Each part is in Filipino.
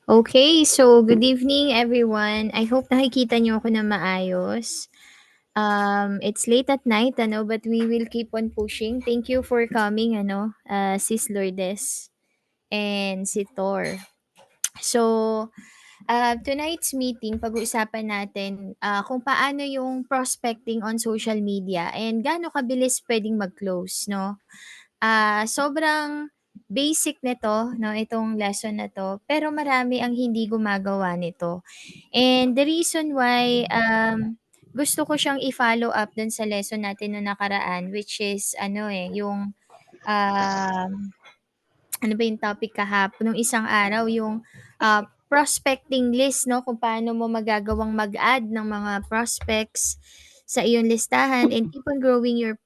Okay, so good evening everyone. I hope nakikita niyo ako na maayos. It's late at night, but we will keep on pushing. Thank you for coming, Sis Lourdes and si Thor. So, tonight's meeting, pag-uusapan natin kung paano yung prospecting on social media and gaano kabilis pwedeng mag-close, no? Sobrang basic nito 'no, itong lesson na 'to, pero marami ang hindi gumagawa nito. And the reason why, gusto ko siyang i-follow up dun sa lesson natin nung nakaraan which is yung, um, ano ba yung topic nung isang araw yung, prospecting list 'no, kung paano mo magagawang mag-add ng mga prospects sa iyong listahan and keep on growing your,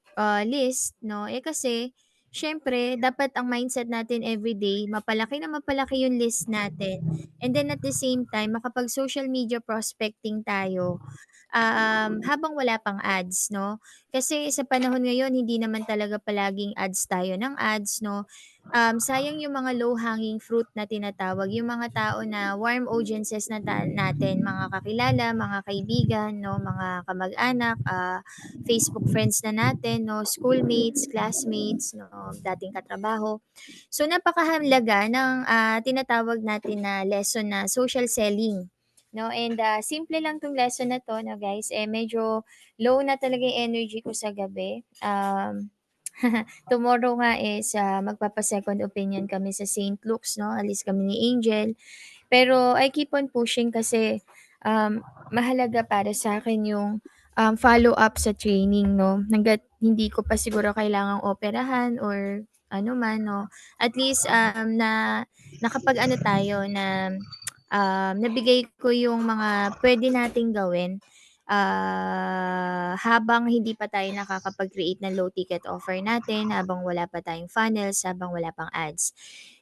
list 'no. Kasi siyempre dapat ang mindset natin everyday mapalaki na mapalaki yung list natin and then at the same time makapag-social media prospecting tayo, habang wala pang ads 'no. Kasi sa panahon ngayon hindi naman talaga palaging ads tayo ng ads 'no. Sayang yung mga low hanging fruit na tinatawag, yung mga tao na warm audiences natin, mga kakilala, mga kaibigan 'no, mga kamag-anak, Facebook friends na natin 'no, schoolmates, classmates 'no, dating katrabaho. So napakahalaga ng, tinatawag natin na lesson na social selling 'no, and, simple lang 'tong lesson na 'to 'no guys, medyo low na talaga yung energy ko sa gabi. Tomorrow nga is, magpapa-second opinion kami sa Saint Luke's 'no, alis kami ni Angel. Pero I keep on pushing kasi, mahalaga para sa akin yung, follow-up sa training 'no, hangga't hindi ko pa siguro kailangang operahan or ano man 'no. At least, nakapag-ano tayo na, nabigay ko yung mga puwede nating gawin, habang hindi pa tayo nakakapag-create ng low ticket offer natin, habang wala pa tayong funnels, habang wala pang ads.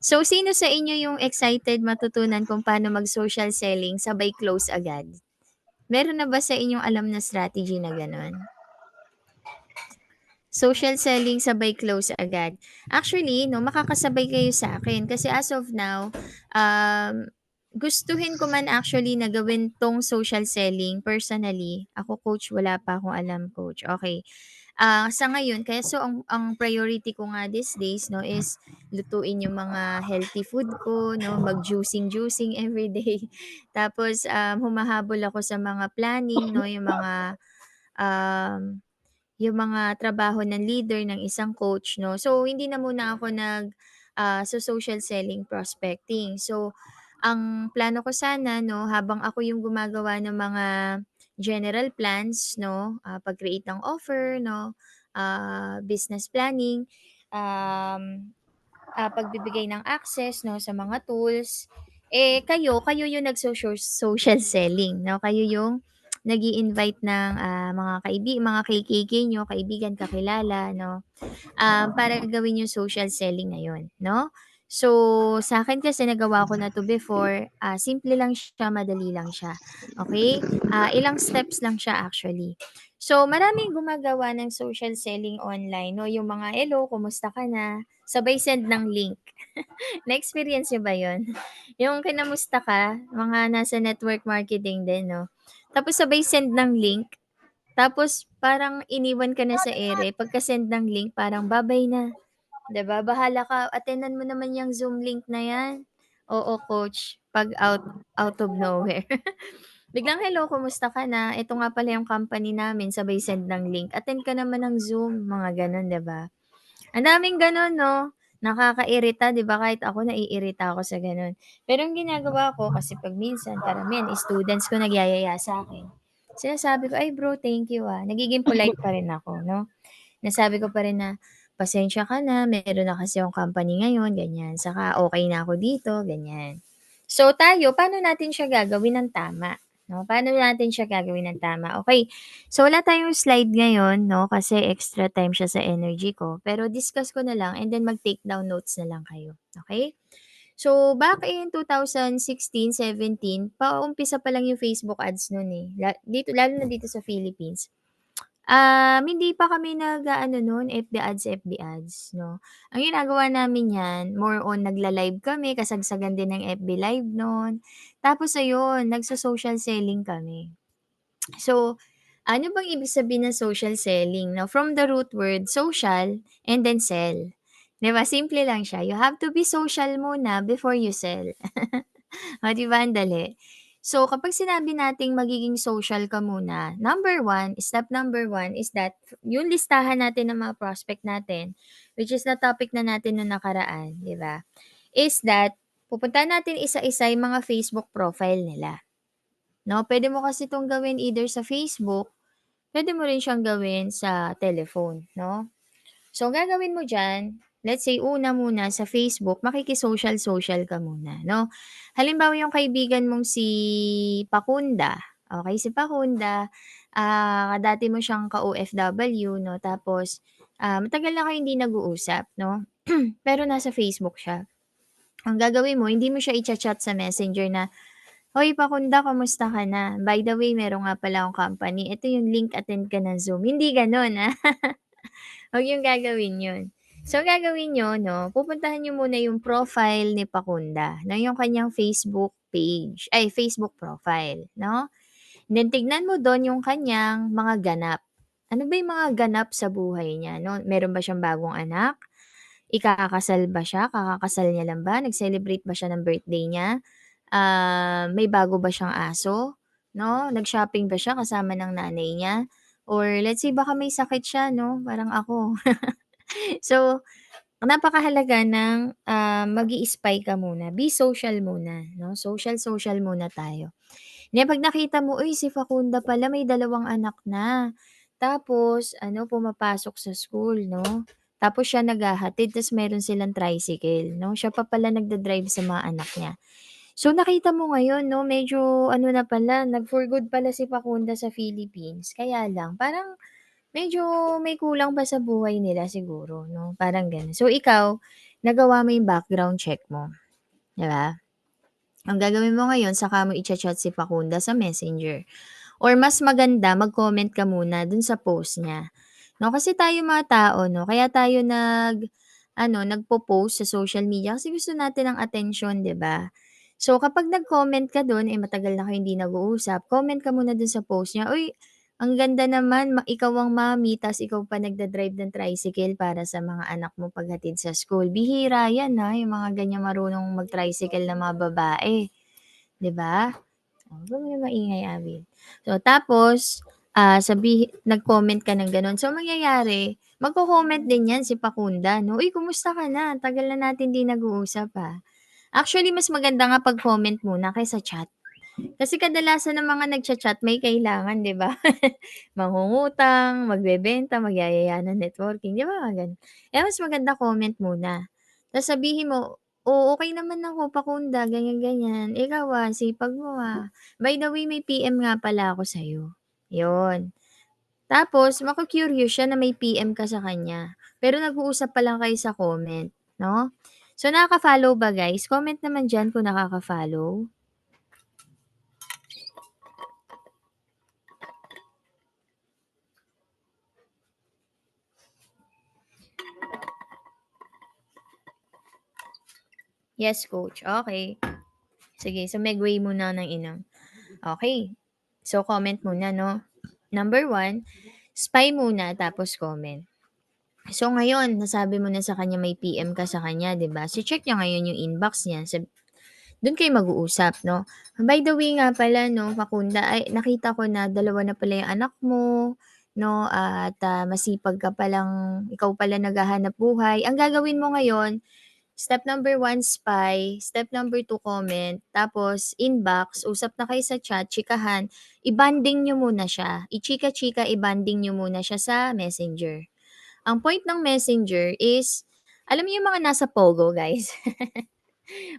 So, sino sa inyo yung excited matutunan kung paano mag-social selling sabay close agad? Meron na ba sa inyong alam na strategy na gano'n? Social selling sabay close agad. Actually 'no, makakasabay kayo sa akin kasi as of now, gustuhin ko man actually na gawin 'tong social selling personally, ako coach wala pa akong alam coach, okay. Sa ngayon kaya so ang priority ko nga these days 'no is lutuin yung mga healthy food ko 'no, mag-juicing-juicing everyday. Tapos, humahabol ako sa mga planning 'no, um yung mga trabaho ng leader ng isang coach 'no. So hindi na muna ako sa social selling prospecting. So ang plano ko sana 'no, habang ako yung gumagawa ng mga general plans 'no, pag-create ng offer 'no, business planning, um, pagbibigay ng access 'no, sa mga tools, kayo yung social selling 'no, kayo yung nag invite ng, mga KKK niyo, kaibigan, kakilala 'no, para gawin yung social selling na yun 'no. So, sa akin kasi nagawa ko na 'to before, simple lang siya, madali lang siya, okey? Ilang steps lang siya actually. So, maraming gumagawa ng social selling online 'no, yung mga, "Hello, kumusta ka na?" Sabay send ng link. Na-experience niyo ba yun? Yung kinamusta ka, mga nasa network marketing din 'no, tapos sabay send ng link, tapos parang iniwan ka na sa ere, pagka-send ng link parang, "Ba-bye na." 'Di ba, "Bahala ka, attendan mo naman yang Zoom link na 'yan." Oo, coach, 'pag out of nowhere. Biglang, "Hello, kumusta ka na? Ito nga pala yung company namin." Sabay send ng link, "Attend ka naman ng Zoom." Mga gano'n, 'di ba? Ang daming gano'n 'no, nakakairita 'di ba, kahit ako naiirita ako sa gano'n. Pero ang ginagawa ko kasi 'pag minsan karamihan students ko nagyayaya sa'kin, sinasabi ko, "Ay bro, thank you, Nagiging polite pa rin ako 'no. Nasabi ko pa rin na, "Pasensya ka na, meron na kasi akong company ngayon," ganyan, "saka okey na ako dito," ganyan. So tayo, paano natin siya gagawin ng tama 'no, paano natin siya gagawin ng tama? Okey, so wala tayong slide ngayon 'no, kasi extra time siya sa energy ko, pero discuss ko na lang and then mag-take down notes na lang kayo, okey? So back in 2016, 17 paumpisa pa lang yung Facebook ads nun, dito lalo na dito sa Philippines. Hindi pa kami nag-aano nun, FB ads 'no. Ang ginagawa namin 'yan, more on nagla-live kami, kasagsagan din ng FB Live nun. Tapos ayun, nagso-social selling kami. So, ano bang ibig sabihin ng social selling 'no? From the root word social and then sell. 'Di ba, simple lang siya. You have to be social muna before you sell. Oh, 'di ba ang dali? So, kapag sinabi nating magiging social ka muna, step number one is that yung listahan natin ng mga prospect natin, which is na topic na natin nung nakaraan, 'di ba? Is that pupuntahan natin isa-isa yung mga Facebook profile nila, 'no? Puwede mo kasi 'tong gawin either sa Facebook, puwede mo rin siyang gawin sa telephone, 'no? So, ang gagawin mo diyan, let's say una muna sa Facebook makiki-social-social ka muna 'no. Halimbawa yung kaibigan mong si Pakunda, okey si Pakunda, dati mo siyang ka-OFW 'no tapos, matagal na kayong hindi nag-uusap 'no, pero nasa Facebook siya. Ang gagawin mo hindi mo siya i-cha-chat sa Messenger na, "Hoy Pakunda kamusta ka na? By the way meron nga pala akong company, ito yung link attend ka ng Zoom." Hindi gano'n, Huwag niyong gagawin 'yun. So, ang gagawin niyo 'no, pupuntahan niyo muna yung profile ni Pakunda, na yung kanyang Facebook page ay Facebook profile 'no. Then tignan mo dun yung kanyang mga ganap. Ano ba yung mga ganap sa buhay niya 'no, meron ba siyang bagong anak? Ikakasal ba siya, kakakasal niya lang ba, nag-celebrate ba siya ng birthday niya? May bago ba siyang aso 'no, nag-shopping ba siya kasama ng nanay niya? Or let's say baka may sakit siya 'no, parang ako. So, napakahalaga ng, mag-i-spy ka muna, be social muna 'no, social-social muna tayo. Na 'pag nakita mo, "Uy, si Facunda pala may dalawang anak na, tapos ano pumapasok sa school 'no, tapos siya naghahatid ta's meron silang tricycle 'no, siya pa pala nagda-drive sa mga anak niya." So, nakita mo ngayon 'no, medyo ano na pala, nag-for good pala si Facunda sa Philippines, kaya lang parang medyo may kulang pa sa buhay nila siguro 'no, parang gano'n. So ikaw, nagawa mo yung background check mo, 'di ba? Ang gagawin mo ngayon saka mo i-cha-chat si Pakunda sa Messenger or mas maganda mag-comment ka muna dun sa post niya, 'no. Kasi tayong mga tao 'no, kaya tayo nag-ano, nagpo-post sa social media kasi gusto natin ng atensyon, 'di ba? So kapag nag-comment ka dun, eh, matagal na kayong hindi nag-uusap, comment ka muna dun sa post niya, "Uy, ang ganda naman ikaw ang mommy ta's ikaw pa nagda-drive ng tricycle para sa mga anak mo paghatid sa school." Bihira 'yan, yung mga ganyang marunong mag-tricycle na mga babae, 'di ba? Oh, huwag mo na maingay, Abby. So tapos, nag-comment ka ng gano'n. So ang mangyayari, magko-comment din 'yan si Pakunda 'no, "Uy, kumusta ka na? Tagal na natin 'di nag-uusap, Actually, mas maganda nga 'pag comment muna kaysa chat. Kasi kadalasan ng mga nagcha-chat may kailangan, 'di ba? Mangungutang, magbebenta, magyayaya ng networking, 'di ba mga gano'n? Kaya mas maganda comment muna. Tapos sabihin mo, "Oh, okey naman ako Pakunda, ganyan-ganyan. Ikaw, sipag mo, By the way may PM nga pala ako sa'yo." 'Yun. Tapos maku-curious siya na may PM ka sa kanya, pero nag-uusap pa lang kayo sa comment, 'no? So nakaka-follow ba guys? Comment naman diyan kung nakaka-follow. Yes, coach. Okey. Sige, sumegway muna ng inom. Okay. So, comment muna 'no. Number one, spy muna tapos comment. So, ngayon nasabi mo na sa kanya may PM ka sa kanya, 'di ba? So, check niya ngayon yung inbox niya dun kayo mag-uusap 'no. By the way nga pala 'no, Makunda, ay nakita ko na dalawa na pala yung anak mo 'no, at, masipag ka palang ikaw pala naghahanap buhay. Ang gagawin mo ngayon, step number one spy, step number two comment, tapos inbox, usap na kayo sa chat, chikahan, i-bonding niyo muna siya, i-chika-chika, i-bonding niyo muna siya sa Messenger. Ang point ng Messenger is, alam niyo yung mga nasa Pogo guys?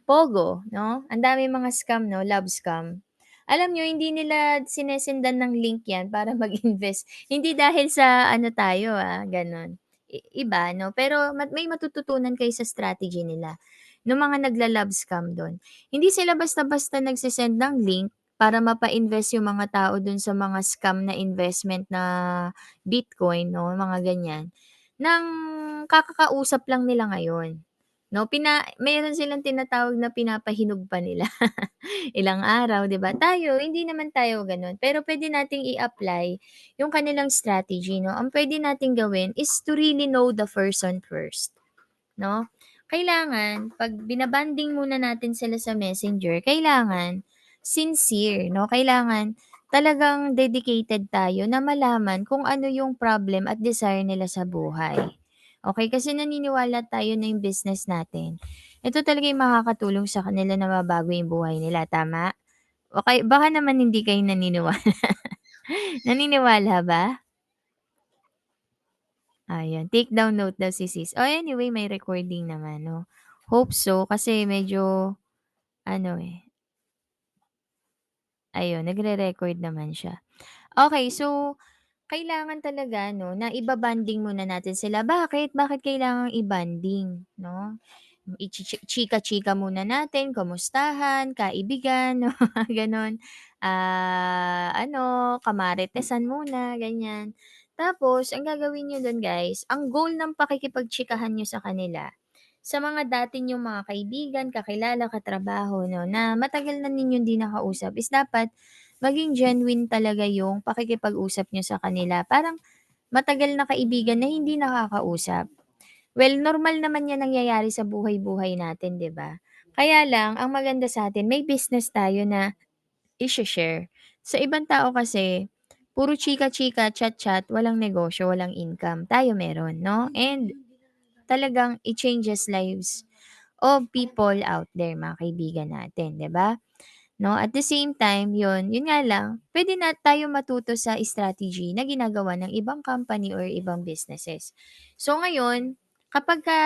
Pogo 'no, ang daming mga scam 'no, love scam. Alam niyo hindi nila sinesendan ng link 'yan para mag-invest, hindi dahil sa ano tayo, gano'n, iba 'no, pero may matututunan kayo sa strategy nila, nung mga nagla-love scam do'n. Hindi sila basta-basta nagse ng link para mapa-invest yung mga tao dun sa mga scam na investment na Bitcoin 'no, mga ganyan, ng kakakausap lang nila ngayon 'no. Meron silang tinatawag na pinapahinog pa nila. Ilang araw, 'di ba? Tayo, hindi naman tayo gano'n, pero puwede nating i-apply yung kanilang strategy 'no. Ang puwede nating gawin is to really know the person first. 'No? Kailangan 'pag muna natin sila sa Messenger, kailangan sincere 'no, kailangan talagang dedicated tayo na malaman kung ano yung problem at desire nila sa buhay. Okey, kasi naniniwala tayo na yung business natin, ito talaga yung makakatulong sa kanila na mabago yung buhay nila, tama? Okay, baka naman hindi kayo naniniwala. Naniniwala ba? Ayan, take down note daw si sis. Oh, anyway may recording naman 'no. Hope so kasi medyo ano, eh, ayun nagre-record naman siya. Okay, so kailangan talaga 'no na iba-bonding muna natin sila. Bakit? Bakit kailangang i-bonding 'no? Chika-chika muna natin, kamustahan, kaibigan 'no, gano'n. Ano, kamaritesan muna, ganyan. Tapos ang gagawin niyo do'n guys, ang goal ng pakikipagtsikahan niyo sa kanila, sa mga dati niyong mga kaibigan, kakilala, katrabaho 'no, na matagal na ninyong 'di nakausap is dapat maging genuine talaga yung pakikipag-usap niyo sa kanila. Parang matagal na kaibigan na hindi nakakausap. Well, normal naman 'yan nangyayari sa buhay-buhay natin, 'di ba? Kaya lang ang maganda sa'tin may business tayo na ishe-share. Sa ibang tao kasi puro chika-chika, chat-chat, walang negosyo, walang income. Tayo meron, 'no? And talagang it changes lives of people out there, mga kaibigan natin, 'di ba? 'No, at the same time, yun nga lang, puwede na tayo matuto sa strategy na ginagawa ng ibang company or ibang businesses. So ngayon, kapagka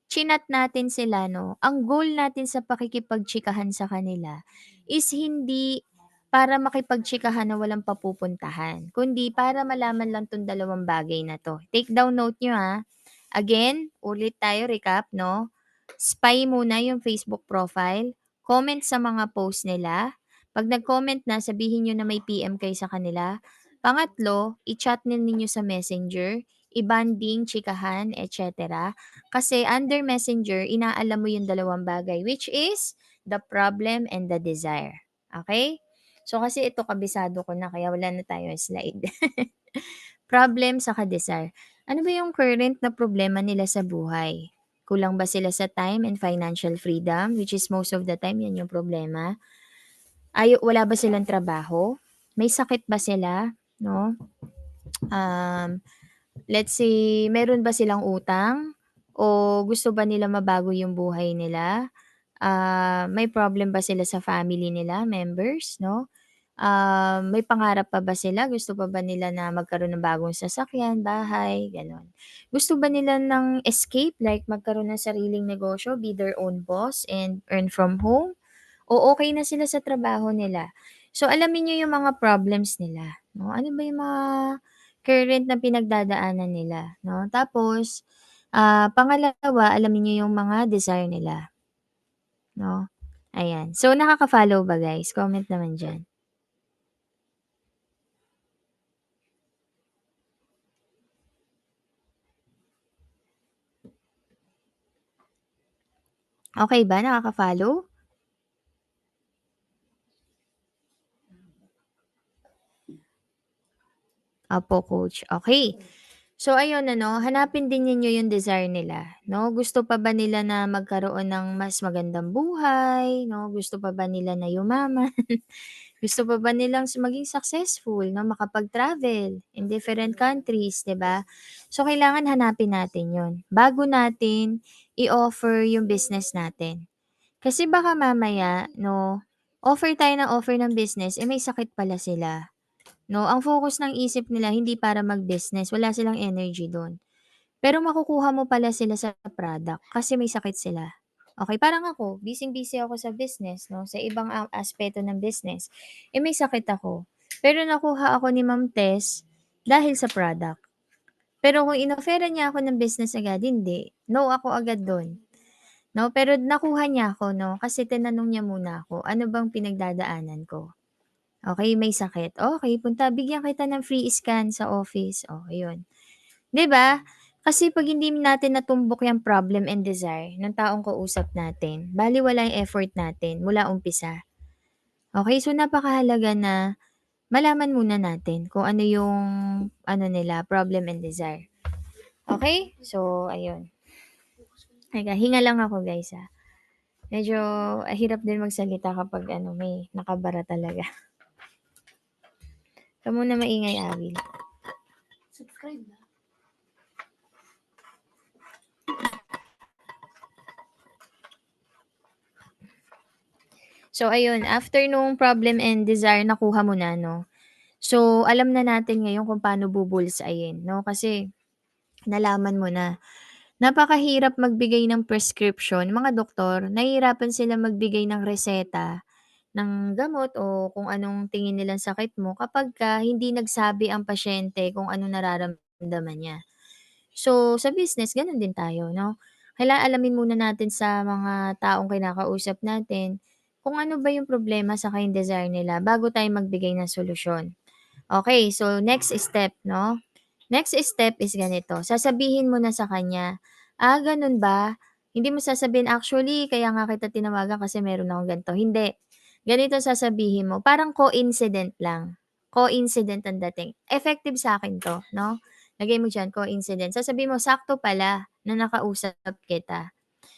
chinat natin sila 'no, ang goal natin sa pakikipagtsikahan sa kanila is hindi para makipagtsikahan na walang papupuntahan, kundi para malaman lang 'tong dalawang bagay na 'to. Take down note niyo, ha. Again, ulit tayo, recap 'no. Spy muna yung Facebook profile, comment sa mga post nila. 'Pag nag-comment na, sabihin niyo na may PM kayo sa kanila. Pangatlo, i-chat na ninyo sa Messenger, i-bonding, chikahan, et cetera. Kasi under Messenger, inaalam mo yung dalawang bagay, which is the problem and the desire. Okay? So, kasi ito kabisado ko na kaya wala na tayong slide. Problem saka desire. Ano ba yung current na problema nila sa buhay? Kulang ba sila sa time and financial freedom, which is most of the time yan yung problema? Wala ba silang trabaho? May sakit ba sila, 'no? Um, let's say meron ba silang utang o gusto ba nila mabago yung buhay nila? May problem ba sila sa family nila, members, 'no? May pangarap pa ba sila? Gusto pa ba nila na magkaroon ng bagong sasakyan, bahay, gano'n? Gusto ba nila ng escape like magkaroon ng sariling negosyo, be their own boss and earn from home? O okey na sila sa trabaho nila? So, alamin niyo yung mga problems nila 'no, ano ba yung mga current na pinagdadaanan nila 'no. Tapos, pangalawa alamin niyo yung mga desire nila 'no, ayan. So, nakaka-follow ba guys? Comment naman diyan. Okey ba, nakaka-follow? Opo, coach, okey. So ayun ano, hanapin din ninyo yung desire nila 'no. Gusto pa ba nila na magkaroon ng mas magandang buhay 'no, gusto pa ba nila na yumaman, gusto pa ba nilang maging successful 'no, makapag-travel in different countries, 'di ba? So kailangan hanapin natin yun, bago natin i-offer yung business natin. Kasi baka mamaya 'no, offer tayo ng offer ng business, eh, may sakit pala sila. 'No, ang focus ng isip nila hindi para mag-business, wala silang energy dun. Pero makukuha mo pala sila sa product kasi may sakit sila. Okey, parang ako, busy ako sa business 'no, sa ibang aspeto ng business, eh, may sakit ako. Pero nakuha ako ni Ma'am Tess dahil sa product. Pero kung in-offeran niya ako ng business agad, hindi, no ako agad dun. 'no. Pero nakuha niya ako 'no, kasi tinanong niya muna ako, "Ano bang pinagdadaanan ko?" Okey, may sakit, okey punta bigyan kita ng free scan sa office, oh, ayun. 'Di ba? Kasi 'pag hindi natin natumbok yang problem and desire ng taong kausap natin, balewala yung effort natin mula umpisa. Okey, so napakahalaga na malaman muna natin kung ano yung ano nila, problem and desire. Okey? So ayun, teka hinga lang ako guys, Medyo hirap din magsalita kapag ano, may nakabara talaga. 'Wag muna maingay, Awil. So ayun, after nung problem and desire nakuha mo na 'no, so alam na natin ngayon kung paano bubullseyehin 'no, kasi nalaman mo na. Napakahirap magbigay ng prescription, mga doktor nahihirapan sila magbigay ng reseta ng gamot o kung anong tingin nilang sakit mo kapagka hindi nagsabi ang pasyente kung anong nararamdaman niya. So, sa business gano'n din tayo 'no, kailangan alamin muna natin sa mga taong kinakausap natin kung ano ba yung problema saka yung desire nila bago tayo magbigay ng solusyon. Okay, so next step 'no, next step is ganito, sasabihin mo na sa kanya, "Ah, gano'n ba?" Hindi mo sasabihin, "Actually kaya nga kita tinawagan kasi meron akong ganito." Hindi, ganito sasabihin mo, parang coincident lang, coincident ang dating. Effective sa'kin 'to 'no, lagay mo diyan coincident. Sasabihin mo, "Sakto pala na nakausap kita."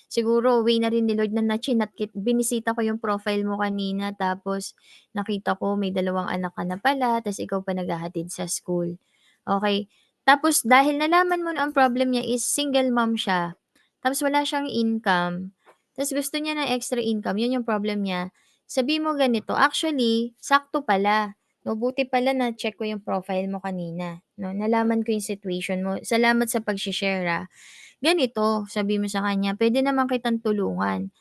Siguro way na rin ni Lord na chinat binisita ko yung profile mo kanina tapos nakita ko may 2 anak ka na pala ta's ikaw pa naghahatid sa school. Okey, tapos dahil nalaman mo na ang problem niya is single mom siya, tapos wala siyang income, ta's gusto niya ng extra income, yun yung problem niya. Sabihin mo ganito, "Actually, sakto pala, 'no, buti pala na-check ko yung profile mo kanina, 'no, nalaman ko yung situation mo. Salamat sa pagse-share, Ganito, sabi mo sa kanya, "Puwede naman kitang tulungan.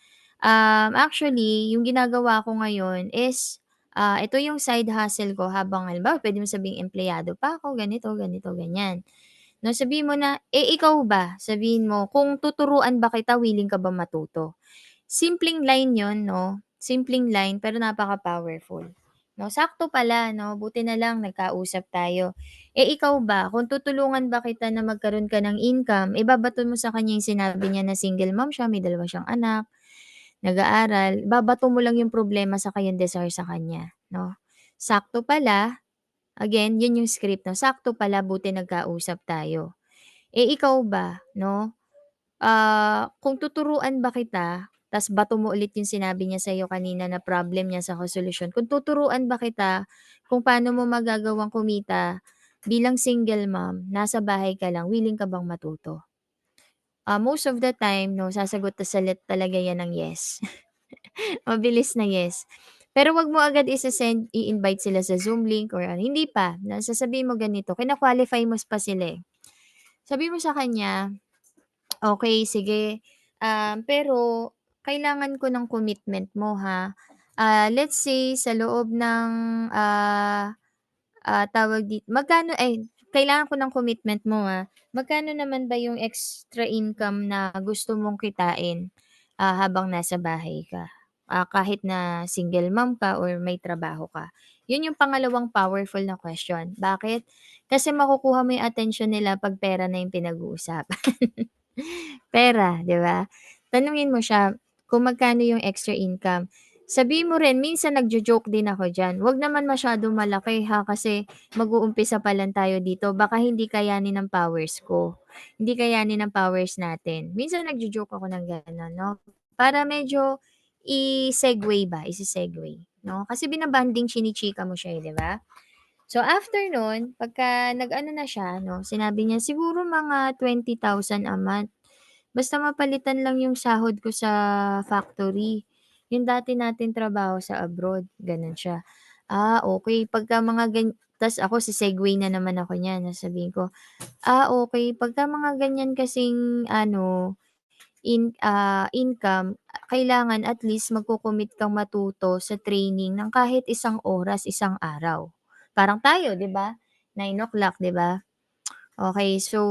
Actually, yung ginagawa ko ngayon is, ito yung side hustle ko habang halimbawa puwede mo sabihing empleyado pa ako, ganito, ganito, ganyan." 'No, sabihin mo na, "Eh, ikaw ba?" Sabihin mo, "Kung tuturuan ba kita, willing ka ba matuto?" Simpleng line 'yon 'no, simpleng line pero napaka-powerful, 'no. Sakto pala 'no, buti na lang nagkausap tayo. Eh, ikaw ba, kung tutulungan ba kita na magkaroon ka ng income, ibabato mo sa kanya yung sinabi niya na single mom siya, may 2 siyang anak, nag-aaral, babato mo lang yung problema saka yung desire sa kanya 'no. Sakto pala, again yun yung script 'no, sakto pala buti nagkausap tayo. Eh, ikaw ba 'no, kung tuturuan ba kita, ta's bato mo ulit yung sinabi niya sa'yo kanina na problem niya saka solusyon. Kung tuturuan ba kita kung paano mo magagawang kumita bilang single mom, nasa bahay ka lang, willing ka bang matuto? Most of the time 'no, sasagot talaga yan ng yes. Mabilis na yes. Pero 'wag mo agad i-invite sila sa Zoom link or ano, hindi pa. Na sasabihin mo ganito, kina-qualify mo pa sila, eh. Sabihin mo sa kanya, "Okey, sige, pero kailangan ko ng commitment mo, ha. Let's say sa loob ng, tawag magkano kailangan ko ng commitment mo, Magkano naman ba yung extra income na gusto mong kitain, habang nasa bahay ka? Kahit na single mom ka or may trabaho ka." Yun yung pangalawang powerful na question. Bakit? Kasi makukuha mo yung attention nila 'pag pera na yung pinag-uusapan. Pera, 'di ba? Tanungin mo siya kung magkano yung extra income. Sabihin mo rin minsan nagjo-joke din ako diyan, "Wag naman masyadong malaki ha, kasi mag-uumpisa pa lang tayo dito baka hindi kayanin ng powers ko, hindi kayanin ng powers natin." Minsan nagjo-joke ako ng gano'n 'no, para medyo i-segue ba, ise-segue 'no, kasi bina-bonding chini-chika mo siya, 'di ba? So after nun, pagka nag-ano na siya 'no, sinabi niya, "Siguro mga 20,000 a month." Basta mapalitan lang yung sahod ko sa factory, yung dati nating trabaho sa abroad, gano'n siya. Okey pagka mga ta's ako se-segue na naman ako niyan, sasabihin ko, okey pagka mga ganyan kasing ano, income, kailangan at least magko-commit kang matuto sa training ng kahit 1 oras, 1 araw. Parang tayo 'di ba, 9 o'clock 'di ba? Okay, so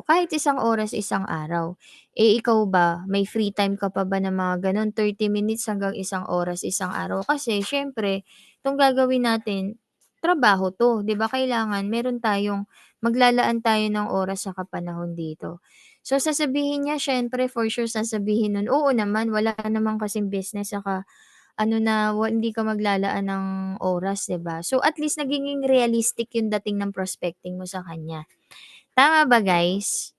kahit 1 oras, 1 araw. Ikaw ba, may free time ka pa ba na mga gano'n, 30 minutes hanggang 1 oras, 1 araw? Kasi siyempre 'tong gagawin natin, trabaho 'to, 'di ba? Kailangan meron tayong maglalaan tayo ng oras saka panahon dito. So sasabihin niya siyempre for sure sasabihin nun, "Oo naman, wala naman kasing business saka ano na hindi ka maglalaan ng oras," 'di ba? So at least nagiging realistic yung dating ng prospecting mo sa kanya. Tama ba guys?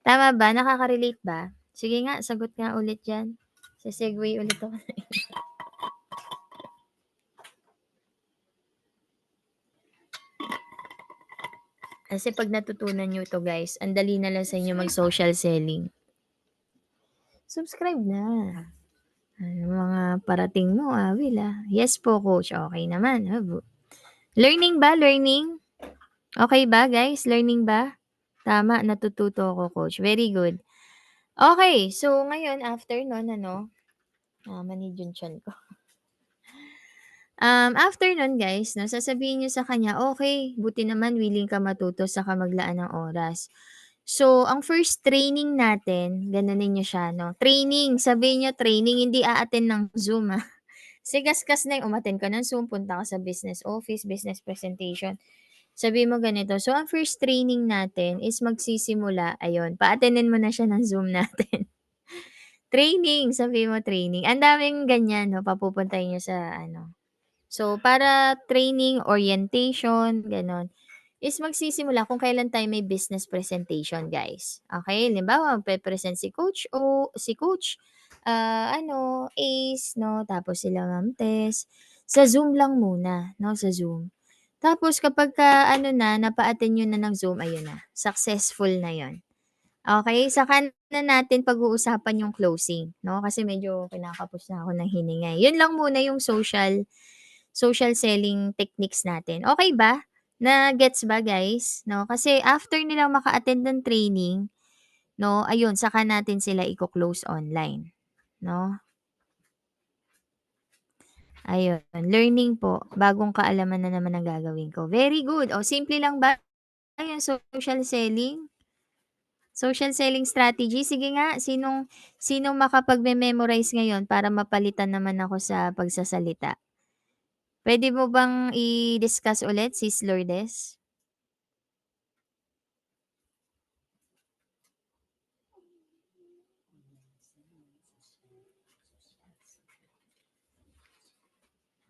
Tama ba, nakaka-relate ba? Sige nga, sagot nga ulit diyan. Se-segue ulit ako. Kasi 'pag natutunan niyo 'to guys, ang dali na lang sa inyo mag-social selling. Subscribe na. Ano mga parating mo, Will, Yes po coach, okey naman, learning ba, learning? Okey ba guys, learning ba? Tama, natututo ako coach, very good. Okey, so ngayon after nun ano, manhid yung tiyan ko. After nun guys 'no, sasabihin niyo sa kanya, "Okey, buti naman willing ka matuto saka maglaan ng oras." So, ang first training natin, ganonin niyo siya 'no, training, sabihin niyo training, hindi a-attend ng Zoom, Kasi gasgas na yung umattend ka ng Zoom, punta ka sa business office, business presentation. Sabihin mo ganito, so ang first training natin is magsisimula ayun, pa-attendan mo na siya ng Zoom natin. Training, sabihin mo training. Ang daming ganyan 'no, papupuntahin niyo sa ano. So, para training, orientation, gano'n, is magsisimula kung kailan tayo may business presentation, guys. Okay, halimbawa magpe-present si coach, Ace 'no, tapos sila Ma'am Tess, sa Zoom lang muna 'no, sa Zoom. Tapos kapagka ano na, napa-attend niyo na ng Zoom, ayun na, successful na 'yon. Okay, saka na natin pag-uusapan yung closing 'no, kasi medyo kinakapos na ako ng hininga, eh. Yun lang muna yung social social selling techniques natin. Okay ba? Na-gets ba guys? 'No, kasi after nilang maka-attend ng training 'no, ayun saka natin sila iko-close online 'no. Ayun, learning po, bagong kaalaman na naman ang gagawin ko. Very good. O simple lang ba yung social selling? Social selling strategy? Sige nga, sinong makapagme-memorize ngayon para mapalitan naman ako sa pagsasalita? Puwede mo bang i-discuss ulit, Sis Lourdes?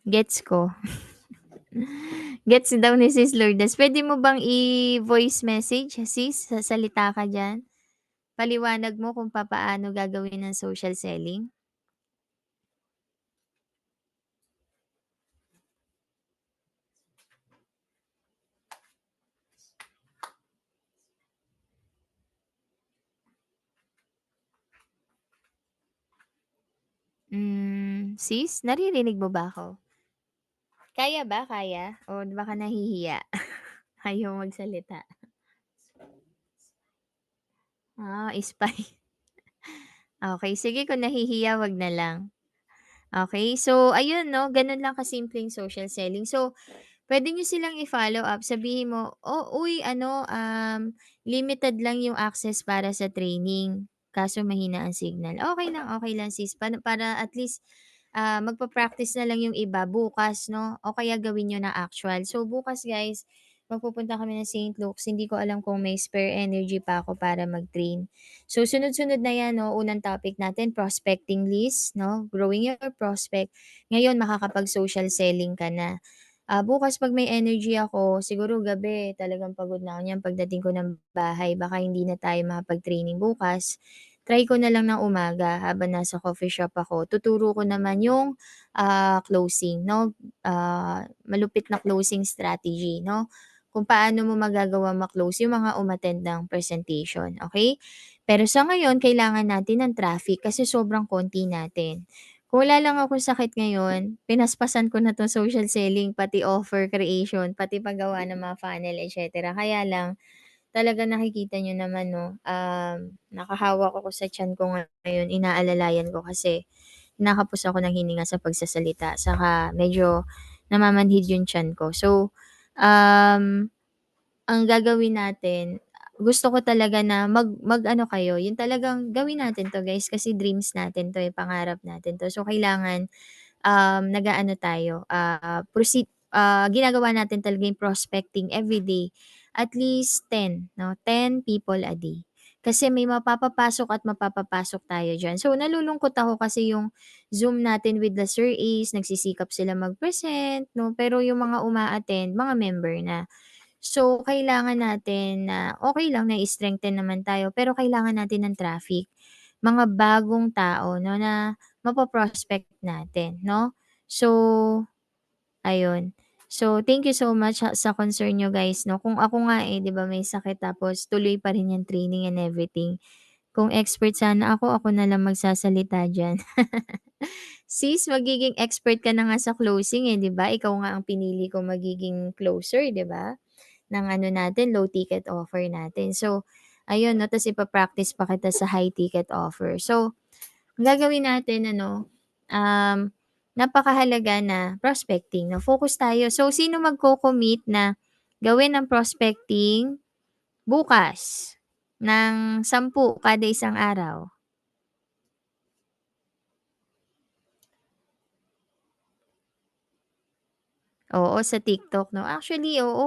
Gets ko. Gets daw ni Sis Lourdes. Puwede mo bang i-voice message, sis? Sasalita ka diyan. Paliwanag mo kung papaano gagawin ang social selling? Sis, naririnig mo ba ako? Kaya ba, kaya? O baka nahihiya? Ayaw magsalita? Spy. Okey, sige kung nahihiya 'wag na lang. Okey, so ayun 'no, gano'n lang kasimpleng social selling. So, puwede niyo silang i-follow up, sabihin mo, "Oh, uy ano, limited lang yung access para sa training, kaso mahina ang signal." Okey lang sis, para at least, magpa-practice na lang yung iba bukas 'no, o kaya gawin niyo na actual. So bukas guys, magpupunta kami ng St. Luke's, hindi ko alam kung may spare energy pa ako para mag-train. So sunod-sunod na 'yan 'no, unang topic natin prospecting list 'no, growing your prospect. Ngayon makakapag-social selling ka na. Bukas 'pag may energy ako, siguro gabi talagang pagod na ako niyan pagdating ko ng bahay baka hindi na tayo makapag-training bukas. Try ko na lang ng umaga habang nasa coffee shop ako, tuturo ko naman yung, closing 'no, malupit na closing strategy 'no, kung paano mo magagawa ma-close yung mga umattend ng presentation, okay. Pero sa ngayon kailangan natin ng traffic kasi sobrang konti natin. Kung wala lang akong sakit ngayon, pinaspasan ko na 'tong social selling, pati offer creation, pati paggawa ng mga funnel et cetera. Kaya lang talagang nakikita niyo naman 'no, nakahawak ako sa tiyan ko ngayon, inaalalayan ko kasi kinakapos ako ng hininga sa pagsasalita saka medyo namamanhid yung tiyan ko. So, um, ang gagawin natin, gusto ko talaga na mag-ano kayo, yung talagang gawin natin 'to guys kasi dreams natin 'to, eh, pangarap natin 'to. So kailangan, nag-aano tayo, ginagawa natin talaga yung prospecting everyday, at least 10 people a day. Kasi may mapapapasok at mapapapasok tayo diyan. So nalulungkot ako kasi yung Zoom natin with the Sir Ace nagsisikap sila mag-present 'no, pero yung mga uma-attend mga member na. So, kailangan natin na okey lang na i-strengthen naman tayo, pero kailangan natin ng traffic. Mga bagong tao 'no, na mapo-prospect natin 'no. So, ayun. So, thank you so much sa concern niyo guys 'no. Kung ako nga, eh, 'di ba may sakit tapos tuloy pa rin yung training and everything. Kung expert sana ako, ako na lang magsasalita diyan. Sis, magiging expert ka na nga sa closing, eh, 'di ba? Ikaw nga ang pinili kong magiging closer, 'di ba? Ng ano natin, low ticket offer natin. So, ayun 'no, ta's ipa-practice pa kita sa high ticket offer. So, ang gagawin natin ano, napakahalaga na prospecting 'no, focus tayo. So, sino magko-commit na gawin ang prospecting bukas ng 10 kada isang araw? Oo, sa TikTok 'no. Actually, oo,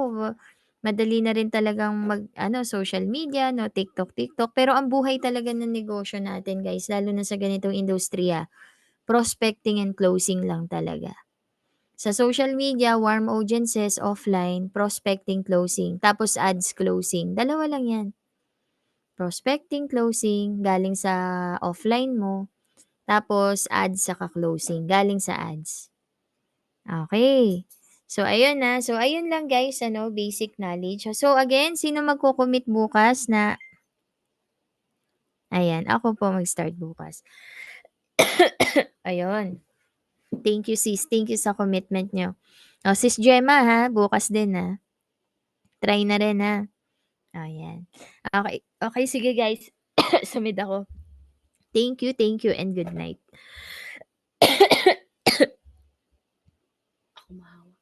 madali na rin talagang mag-ano, social media 'no, TikTok. Pero ang buhay talaga ng negosyo natin guys, lalo na sa ganitong industriya, prospecting and closing lang talaga. Sa social media, warm audiences, offline, prospecting, closing, tapos ads closing, dalawa lang 'yan. Prospecting, closing, galing sa offline mo, tapos ads saka closing, galing sa ads. Okay. So ayun na. So ayun lang guys ano, basic knowledge. So again, sino magko-commit bukas na ayan, ako po mag-start bukas. Ayun. Thank you sis, thank you sa commitment niyo. Oh, sis Gemma ha, bukas din, try na rin ha. Oh, yan. Okay sige guys, sumid ako. Thank you and good night. Ako mahawa.